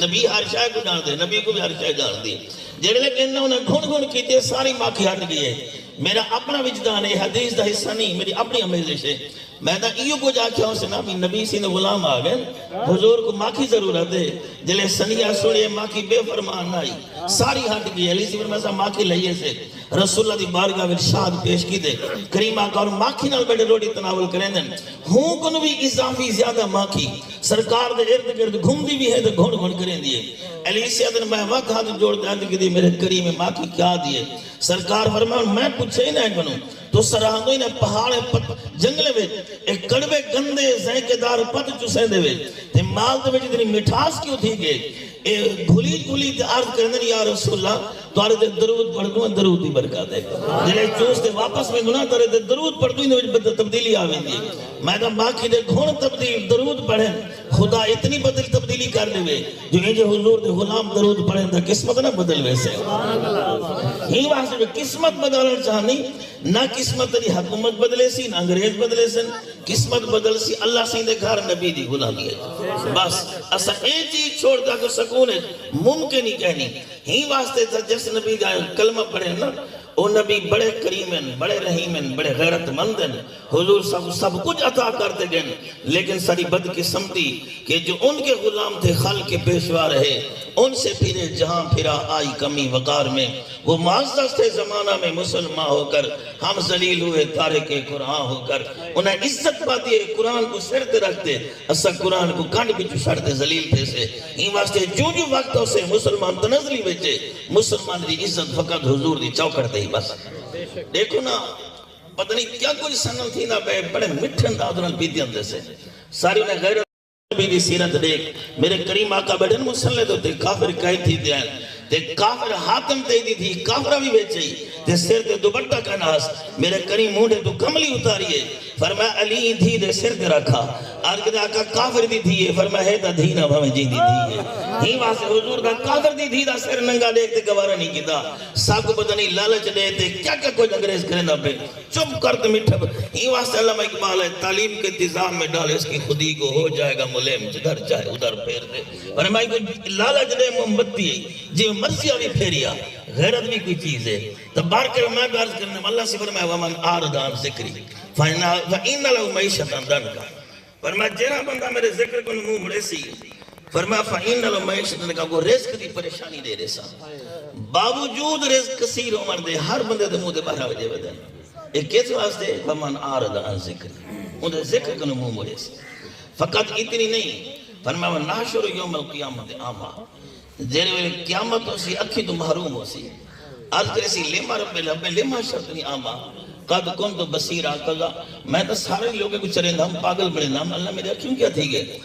نبی ہر شے کو جان دے، نبی کو بھی ہر شے جان دی. جڑے لیکن انہیں گھن گھن کیتے ساری ماکھی ہٹ گئی ہے. میرا اپنا وجدان ہے، حدیث دا حصہ نہیں، میری اپنی امیزش ہے. میں دا ایو کو جا کے ہوں سے نا بھی نبی سی نے غلام آگئے، حضور کو ماکھی ضرورت ہے. جلے سنیہ سوڑے ماکھی بے فرمان نہ آئی، ساری ہٹ گئی. علی سی فرمائے ماکھی لئیے سے رسول اللہ دی بارگاہ میں ارشاد پیش کی دے کریم آقا اور ماکھی نال بیٹھے روٹی تناول کریں دیں. ہوں کن بھی اضافی زیادہ ماکھی سرکار دے ارد گرد گھوم دی بھی ہے تو گھوڑ گھوڑ کریں دیئے. علی سی ادن میں وقت ہاتھ جوڑ دیں کہ دی میرے کریم ماکھی کیا دیئے. سرکار فرمائے میں پوچھے ہی نہ کنوں تو سراہندو ہی نے پہاڑے جنگلے میں ایک کڑوے گندے زینکے دار پت چسے دے وے تے مال دے وچ اتنی مٹھاس کیوں تھی گئے. گھلی گھلی تے عرض کرنے یا رسول اللہ تو آرے دے درود پڑھ دوں درود دی برکات ہے. جلے چوس تے واپس میں گناہ تارے دے درود پڑھ دوں انہیں تبدیلی آویں دی. میں دا باقی دے گھون تبدیل درود پڑھیں خدا اتنی بدل تبدیلی کر لے وے جو یہ حضور دے غلام درود پڑھیں دا قسمت نہ بدل ویسے. ہی وہاں سے جو قسمت بدلنا چاہنی نہ قسمت تری حکومت بدلے سی نہ انگریز بدلے سن، قسمت بدل سی اللہ سے دے گھر نبی دی غلامی ہے. بس اسا ایک چیز چھوڑ دا کہ سکون ہے ممکن ہی کہنی. ہی واسطے تھا جس نبی جائے کلمہ پڑھے نا وہ نبی بڑے کریمن، بڑے رحیمن، بڑے غیرت مندن. حضور سب کچھ عطا کرتے گئن لیکن ساری بدقسمتی کہ جو ان کے غلام تھے خلق کے پیشوا رہے ان سے پھرے جہاں پھرا آئی کمی وقار میں. وہ معزز تھے زمانہ میں مسلمان ہو کر، ہم ذلیل ہوئے تارک قرآن ہو کر. انہیں عزت پاتی ہے قرآن کو سرتے رکھتے، اسا قرآن کو کانڈ بھی چھڑتے ذلیل تھے سے. ہی واسطے جو وقتوں سے مسلمان تنزلی بیچے مسلمان دی عزت فقط حضور دی چوکڑتے ہی بس. دیکھو نا پتہ نہیں کیا کچھ سنل تھی نا بڑے مٹھن دادران پیتی اندر سے ساری انہیں غیرت نبی دی سیرت دیکھ. میرے کریم آقا بیٹھن مسلح تو تے کافر کہیں تھی دیا تے کافر حاتم تے دی تھی کافرہ بھی بیچئی تے سر تے دوبٹہ کا ناس. میرے کریم مونڈے تو کملی اتاریے فرمایا علی دھی دے سر تے رکھا. آرکہ آقا کافر دی تھی فرمایا ہے دا دھینا بھامے جی دی تھی ہے. ہی واسے حضور دا کافر دی تھی دا سر ننگا دیکھتے گوارا نہیں کیتا. ساکو بدنی لالچ دیتے کیا کیا کوئی انگریز کریں دا پہ چپ کرتے مٹھب. ہی واسے علامہ اقبال ہے تعلیم کے انتظام میں ڈالے اس کی خودی کو ہو جائے گا ملیم جدھر چاہے ادھر پھیر دے. فرمائی کوئی لالچ دے محمدی جی مرضیہ بھی پھیریا غیرت بھی کوئی چیز ہے. تب بار کر میں بھی عرض کرنے اللہ سے فرمایا ومن آردان ذکری فَإِنَّ لَهُ مَعِيشَةً ضَنْكَ. فرمایا جیرا بندہ میرے ذکر کو نمو مڑے سی فرمایا فَإِنَّ لَهُ مَعِيشَةً ضَنْكَ کو رزق دی پریشانی دے رہے سا باوجود رزق کثیر عمر دے ہر بندے دے مودے بارہ وجہ بدن. ایک کیس واسطے ومن آردان ذکری انہیں ذکر کو نمو مڑے سی. فقط اتنی نہیں فرمایا ناشر یوم القیامت آما جیرے ویلے قیامت ہو سی اکھی تو محروم ہو سی. آج کرے سی لیما رب لبے لیما شرطنی آما قد کن تو بصیرہ کگا. میں تو سارے لوگے کو چرے ہم پاگل بڑے نام اللہ میرے کیوں کیا تھی گئے